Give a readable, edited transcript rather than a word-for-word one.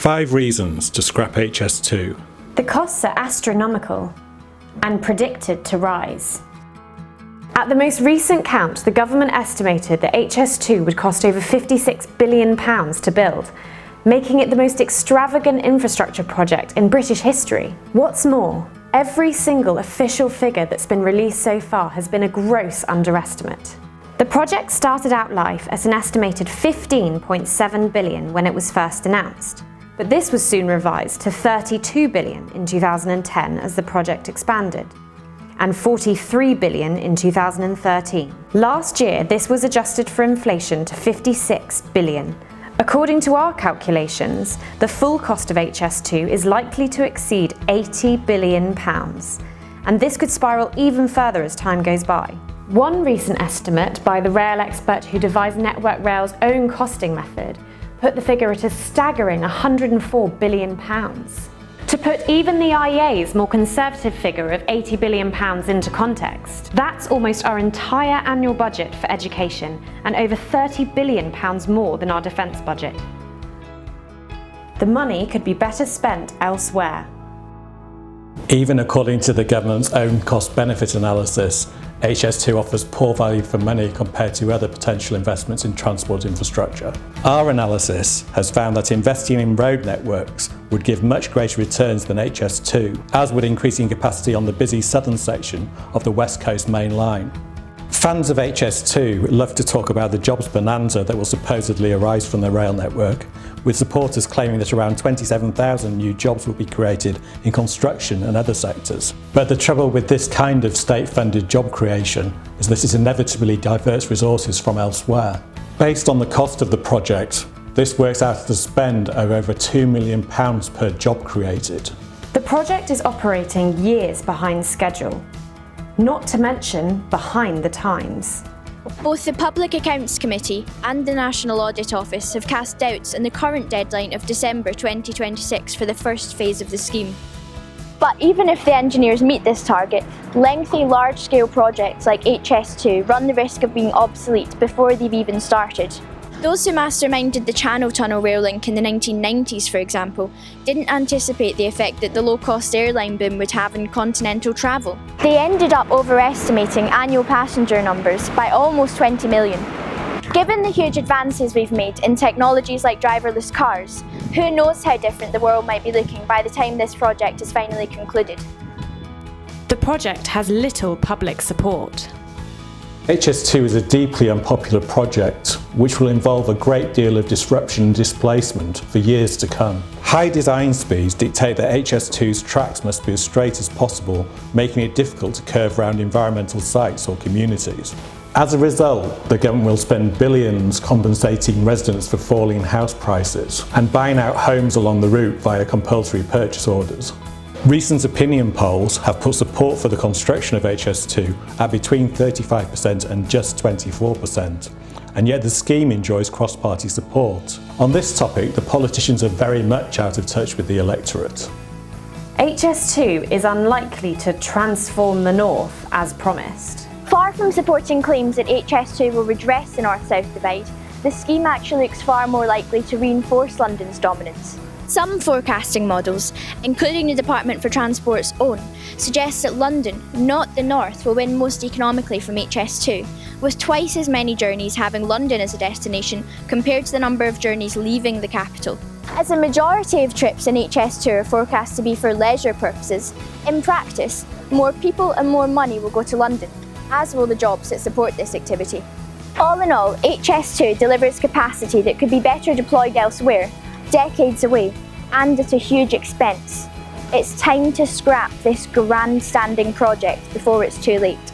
5 reasons to scrap HS2. The costs are astronomical and predicted to rise. At the most recent count, the government estimated that HS2 would cost over £56 billion to build, making it the most extravagant infrastructure project in British history. What's more, every single official figure that's been released so far has been a gross underestimate. The project started out life at an estimated £15.7 billion when it was first announced, but this was soon revised to £32 billion in 2010 as the project expanded, and £43 billion in 2013. Last year, this was adjusted for inflation to £56 billion. According to our calculations, the full cost of HS2 is likely to exceed £80 billion, and this could spiral even further as time goes by. One recent estimate by the rail expert who devised Network Rail's own costing method put the figure at a staggering £104 billion. To put even the IEA's more conservative figure of £80 billion into context, that's almost our entire annual budget for education and over £30 billion more than our defence budget. The money could be better spent elsewhere. Even according to the government's own cost-benefit analysis, HS2 offers poor value for money compared to other potential investments in transport infrastructure. Our analysis has found that investing in road networks would give much greater returns than HS2, as would increasing capacity on the busy southern section of the West Coast Main Line. Fans of HS2 love to talk about the jobs bonanza that will supposedly arise from the rail network, with supporters claiming that around 27,000 new jobs will be created in construction and other sectors. But the trouble with this kind of state-funded job creation is that it inevitably diverts resources from elsewhere. Based on the cost of the project, this works out at a spend of over £2 million per job created. The project is operating years behind schedule, not to mention behind the times. Both the Public Accounts Committee and the National Audit Office have cast doubts on the current deadline of December 2026 for the first phase of the scheme. But even if the engineers meet this target, lengthy large-scale projects like HS2 run the risk of being obsolete before they've even started. Those who masterminded the Channel Tunnel rail link in the 1990s, for example, didn't anticipate the effect that the low-cost airline boom would have on continental travel. They ended up overestimating annual passenger numbers by almost 20 million. Given the huge advances we've made in technologies like driverless cars, who knows how different the world might be looking by the time this project is finally concluded. The project has little public support. HS2 is a deeply unpopular project which will involve a great deal of disruption and displacement for years to come. High design speeds dictate that HS2's tracks must be as straight as possible, making it difficult to curve around environmental sites or communities. As a result, the government will spend billions compensating residents for falling house prices and buying out homes along the route via compulsory purchase orders. Recent opinion polls have put support for the construction of HS2 at between 35% and just 24%, and yet the scheme enjoys cross-party support. On this topic, the politicians are very much out of touch with the electorate. HS2 is unlikely to transform the North as promised. Far from supporting claims that HS2 will redress the north-south divide, the scheme actually looks far more likely to reinforce London's dominance. Some forecasting models, including the Department for Transport's own, suggest that London, not the North, will win most economically from HS2, with twice as many journeys having London as a destination compared to the number of journeys leaving the capital. As a majority of trips in HS2 are forecast to be for leisure purposes, in practice, more people and more money will go to London, as will the jobs that support this activity. All in all, HS2 delivers capacity that could be better deployed elsewhere, decades away, and at a huge expense. It's time to scrap this grandstanding project before it's too late.